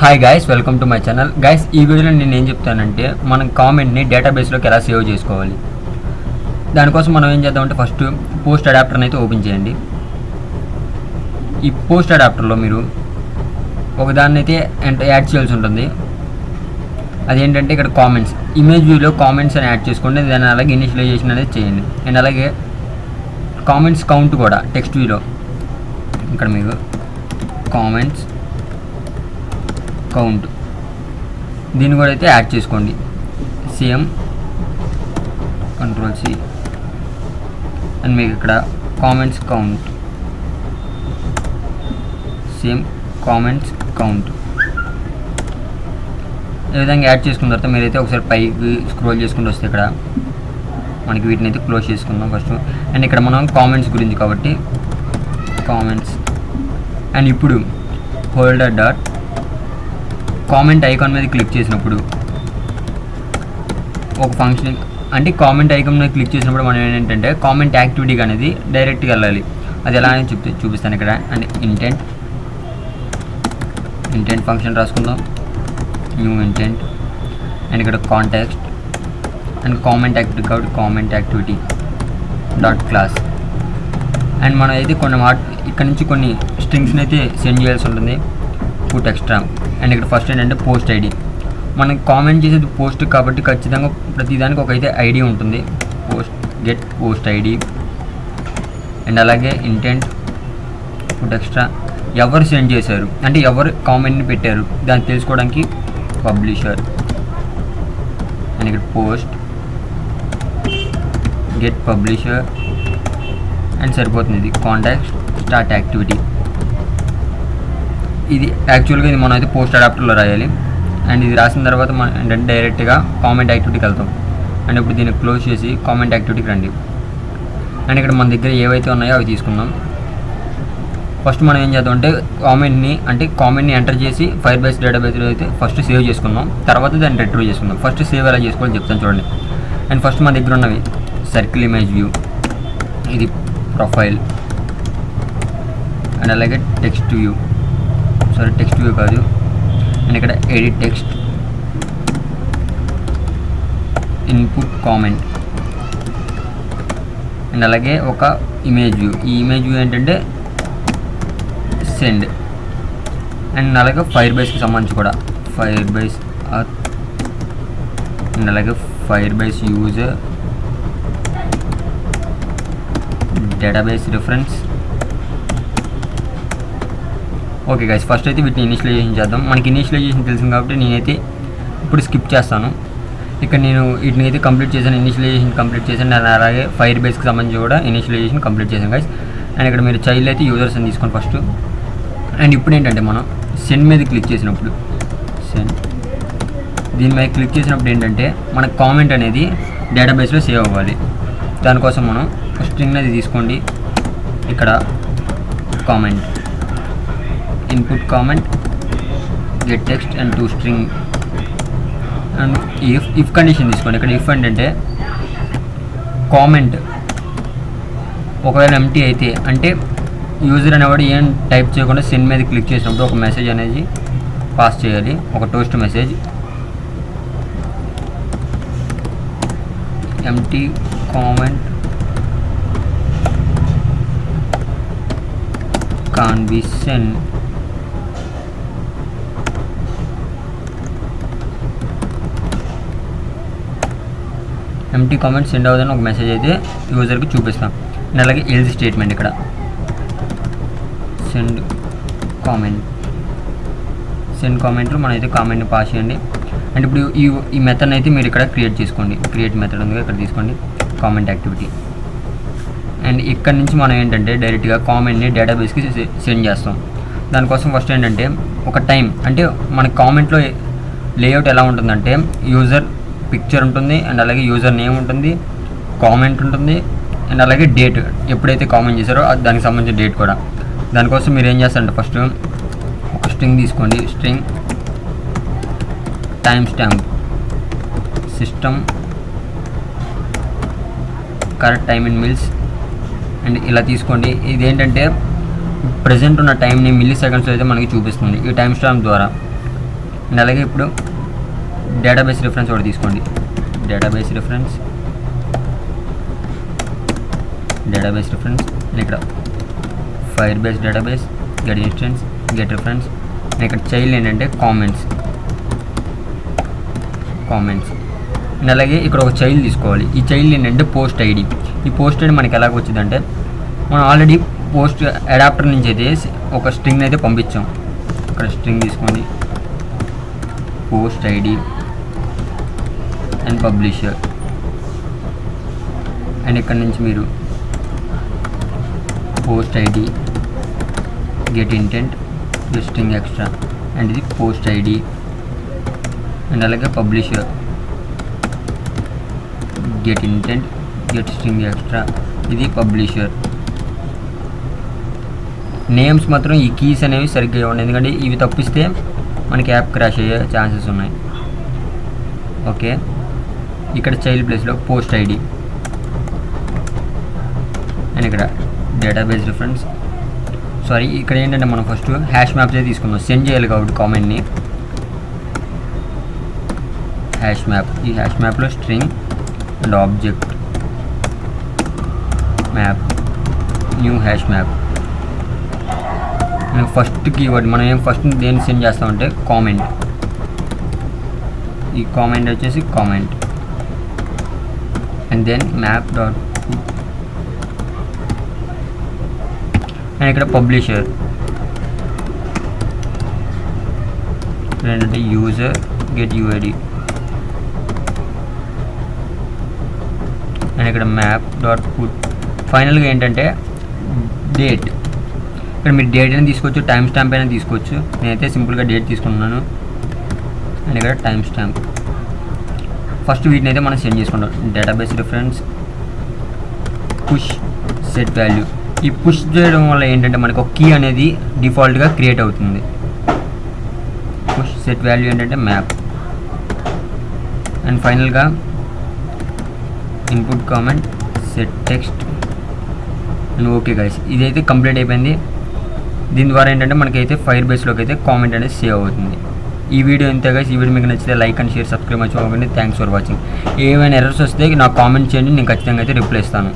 Hi guys, welcome to my channel. Guys, ఈ వీడియోలో నేను ఏం చెప్తానంటే మనం కామెంట్ని డేటాబేస్లోకి ఎలా సేవ్ చేసుకోవాలి. దానికోసం మనం ఏం చేద్దామంటే ఫస్ట్ పోస్ట్ అడాప్టర్ని అయితే ఓపెన్ చేయండి. ఈ పోస్ట్ అడాప్టర్లో మీరు ఒకదాన్ని అయితే యాడ్ చేయాల్సి ఉంటుంది. అదేంటంటే ఇక్కడ కామెంట్స్, ఇమేజ్ వ్యూలో కామెంట్స్ అని యాడ్ చేసుకోండి. దాన్ని అలాగే ఇనిషియలైజేషన్ అనేది చేయండి. అండ్ అలాగే కామెంట్స్ కౌంట్ కూడా టెక్స్ట్ వ్యూలో ఇక్కడ మీకు కామెంట్స్ కౌంట్ దీన్ని కూడా అయితే యాడ్ చేసుకోండి. సేమ్ కంట్రోల్ సి అండ్ మీకు ఇక్కడ comments count, same comments count ఈ విధంగా యాడ్ చేసుకున్న తర్వాత మీరైతే ఒకసారి పైకి స్క్రోల్ చేసుకుంటూ వస్తే ఇక్కడ మనకి వీటిని అయితే క్లోజ్ చేసుకుందాం ఫస్ట్. అండ్ ఇక్కడ మనం కామెంట్స్ గురించి కాబట్టి కామెంట్స్ అండ్ ఇప్పుడు హోల్డర్ డాట్ కామెంట్ ఐకాన్ మీద క్లిక్ చేసినప్పుడు ఒక ఫంక్షన్ అంటే కామెంట్ ఐకాన్ మీద క్లిక్ చేసినప్పుడు మనం ఏంటంటే కామెంట్ యాక్టివిటీకి అనేది డైరెక్ట్గా వెళ్ళాలి. అది ఎలా అని చూపిస్తాను ఇక్కడ. అండ్ ఇంటెంట్ ఫంక్షన్ రాసుకుందాం, న్యూ ఇంటెంట్ అండ్ ఇక్కడ కాంటాక్స్ట్ అండ్ కామెంట్ యాక్టివిటీ కాబట్టి comment activity dot class. And మనం అయితే కొన్ని ఇక్కడ నుంచి కొన్ని స్ట్రింగ్స్ని అయితే సెండ్ చేయాల్సి ఉంటుంది, పుట్ ఎక్స్ట్రా. అండ్ ఇక్కడ ఫస్ట్ ఏంటంటే పోస్ట్ ఐడి, మనం కామెంట్ చేసేది పోస్ట్ కాబట్టి ఖచ్చితంగా ప్రతిదానికి ఒక అయితే ఐడి ఉంటుంది. గెట్ పోస్ట్ ఐడి అండ్ అలాగే ఇంటెంట్ పుట్ ఎక్స్ట్రా, ఎవరు సెండ్ చేశారు అంటే ఎవరు కామెంట్ని పెట్టారు దాన్ని తెలుసుకోవడానికి పబ్లిషర్. అండ్ ఇక్కడ పోస్ట్ గెట్ పబ్లిషర్ అండ్ సరిపోతుంది. ఇది కాంటాక్ట్ స్టార్ట్ యాక్టివిటీ. ఇది యాక్చువల్గా ఇది మనం అయితే పోస్ట్ అడాప్టర్లో రాయాలి. అండ్ ఇది రాసిన తర్వాత మనం ఏంటంటే డైరెక్ట్గా కామెంట్ యాక్టివిటీకి వెళ్తాం. అండ్ ఇప్పుడు దీన్ని క్లోజ్ చేసి కామెంట్ యాక్టివిటీకి రండి. అండ్ ఇక్కడ మన దగ్గర ఏవైతే ఉన్నాయో అవి తీసుకుందాం. ఫస్ట్ మనం ఏం చేద్దాం అంటే కామెంట్ని ఎంటర్ చేసి ఫైర్ బేస్ డేటాబేస్లో అయితే ఫస్ట్ సేవ్ చేసుకుందాం, తర్వాత దాన్ని రిట్రీవ్ చేసుకుందాం. ఫస్ట్ సేవ్ ఎలా చేసుకోవాలో చెప్తాను చూడండి. అండ్ ఫస్ట్ మన దగ్గర ఉన్నవి సర్కిల్ ఇమేజ్ వ్యూ, ఇది ప్రొఫైల్ అండ్ అలాగే టెక్స్ట్ వ్యూ కాదు. అండ్ ఇక్కడ edit text, input comment and అలాగే ఒక ఇమేజ్ వ్యూ. ఈ ఇమేజ్ వ్యూ ఏంటంటే సెండ్. అండ్ అలాగే ఫైర్ బేస్కి సంబంధించి కూడా ఫైర్ బేస్ అండ్ అలాగే fire base user database reference. Okay guys, first అయితే వీటిని ఇనిషియలైజేషన్ చేద్దాం. మనకి ఇనిషియలైజేషన్ తెలిసింది కాబట్టి నేనైతే ఇప్పుడు స్కిప్ చేస్తాను. ఇక్కడ నేను వీటిని అయితే కంప్లీట్ చేశాను, ఇనిషియలైజేషన్ కంప్లీట్ చేశాను. నేను అలాగే ఫైర్ బేస్కి సంబంధించి కూడా ఇనిషియలైజేషన్ కంప్లీట్ చేశాను గైస్. అండ్ ఇక్కడ మీరు చైల్డ్ అయితే యూజర్స్ అని తీసుకోండి ఫస్ట్. అండ్ ఇప్పుడు ఏంటంటే మనం సెండ్ మీద క్లిక్ చేసినప్పుడు దీని మీద క్లిక్ చేసినప్పుడు ఏంటంటే మన కామెంట్ అనేది డేటాబేస్లో సేవ్ అవ్వాలి. దానికోసం మనం స్ట్రింగ్ అది తీసుకోండి. ఇక్కడ comment input comment get text and to string and if condition తీసుకోండి. ఇక్కడ ఇఫ్ ఏంటంటే కామెంట్ ఒకవేళ ఎంటీ అయితే అంటే యూజర్ అనేవాడు ఏం టైప్ చేయకుండా సెండ్ మీద క్లిక్ చేసినప్పుడు ఒక మెసేజ్ అనేది పాస్ చేయాలి, ఒక toast message. Empty comment can be send. Empty comment send అవుతుందని ఒక మెసేజ్ అయితే యూజర్కి చూపిస్తాం. అండ్ అలాగే ఎల్స్ స్టేట్మెంట్, ఇక్కడ సెండ్ కామెంట్లో మనం అయితే కామెంట్ని పాస్ చేయండి. అండ్ ఇప్పుడు ఈ మెథడ్ని అయితే మీరు ఇక్కడ క్రియేట్ చేసుకోండి. క్రియేట్ మెథడ్ ఉంది ఇక్కడ తీసుకోండి, కామెంట్ యాక్టివిటీ. అండ్ ఇక్కడ నుంచి మనం ఏంటంటే డైరెక్ట్గా కామెంట్ని డేటాబేస్కి సెండ్ చేస్తాం. దానికోసం ఫస్ట్ ఏంటంటే ఒక టైం అంటే మన కామెంట్లో లేఅవుట్ ఎలా ఉంటుందంటే యూజర్ పిక్చర్ ఉంటుంది అండ్ అలాగే యూజర్ నేమ్ ఉంటుంది, కామెంట్ ఉంటుంది అండ్ అలాగే డేట్, ఎప్పుడైతే కామెంట్ చేశారో దానికి సంబంధించిన డేట్ కూడా. దానికోసం మీరు ఏం చేస్తారంటే ఫస్ట్ ఒక స్ట్రింగ్ తీసుకోండి. String time stamp system current time in millis and ఇలా తీసుకోండి. ఇదేంటంటే ప్రజెంట్ ఉన్న టైంని మిల్లీ సెకండ్స్లో అయితే మనకి చూపిస్తుంది ఈ టైం స్టాంప్ ద్వారా. అండ్ అలాగే ఇప్పుడు డేటాబేస్ రిఫరెన్స్ ఒకటి తీసుకోండి. డేటాబేస్ రిఫరెన్స్ అండ్ ఇక్కడ fire base database, get instance, get reference. And ఇక్కడ చైల్డ్ ఏంటంటే కామెంట్స్. అండ్ అలాగే ఇక్కడ ఒక చైల్డ్ తీసుకోవాలి. ఈ చైల్డ్ ఏంటంటే పోస్ట్ ఐడి. ఈ పోస్ట్ ఐడి మనకి ఎలాగ వచ్చిందంటే మనం ఆల్రెడీ పోస్ట్ అడాప్టర్ నుంచి అయితే ఒక స్ట్రింగ్ అయితే పంపించాం. ఇక్కడ స్ట్రింగ్ తీసుకోండి, post ID and publisher. And ఇక్కడ నుంచి మీరు post ID, get intent, string extra, and ఇది పోస్ట్ ఐడి. అండ్ అలాగే publisher, get intent, get string extra, ఇది పబ్లిషర్. నేమ్స్ మాత్రం ఈ కీస్ అనేవి సరిగ్గా ఇవ్వండి, ఎందుకంటే ఇవి తప్పిస్తే మనకి యాప్ క్రాష్ అయ్యే ఛాన్సెస్ ఉన్నాయి. ఓకే, ఇక్కడ చైల్డ్ ప్లేస్లో పోస్ట్ ఐడి అండ్ ఇక్కడ డేటాబేస్ రిఫరెన్స్. సారీ, ఇక్కడ ఏంటంటే మనం ఫస్ట్ హ్యాష్ మ్యాప్స్ అయితే తీసుకుందాం. సెండ్ చేయాలి కాబట్టి కామెంట్ని హ్యాష్ మ్యాప్. ఈ హ్యాష్ మ్యాప్లో string and object map, new hash map. First keyword మనం ఫస్ట్ దేన్ని సెండ్ చేస్తామంటే కామెంట్. ఈ కామెంట్ వచ్చేసి comment and then map dot and ఇక్కడ పబ్లిషర్ ఏంటంటే యూజర్ గెట్ యూఐడి అండ్ ఇక్కడ మ్యాప్ డాట్ పుట్. ఫైనల్గా ఏంటంటే డేట్. ఇక్కడ మీరు డేట్ అయినా తీసుకోవచ్చు, టైం స్టాంప్ అయినా తీసుకోవచ్చు. నేనైతే సింపుల్గా డేట్ తీసుకుంటున్నాను అండ్ ఇక్కడ టైం స్టాంప్. ఫస్ట్ వీటిని అయితే మనం సెండ్ చేసుకుంటాం. Database reference, push set value. ఈ పుష్ చేయడం వల్ల ఏంటంటే మనకు ఒక కీ అనేది డిఫాల్ట్గా క్రియేట్ అవుతుంది. పుష్ సెట్ వాల్యూ ఏంటంటే మ్యాప్. అండ్ ఫైనల్గా input comment set text and okay guys, ఇదైతే కంప్లీట్ అయిపోయింది. దీని ద్వారా ఏంటంటే మనకైతే ఫైర్ బేస్లోకి అయితే కామెంట్ అనేది సేవ్ అవుతుంది. ఈ వీడియో ఇంతే గైస్. ఈ వీడియో మీకు నచ్చితే లైక్ అండ్ షేర్, సబ్స్క్రైబ్ మర్చిపోకండి. Thanks for watching. ఏమైనా ఎర్రర్స్ వస్తే నాకు కామెంట్ చేయండి, నేను ఖచ్చితంగా అయితే రిప్లై ఇస్తాను.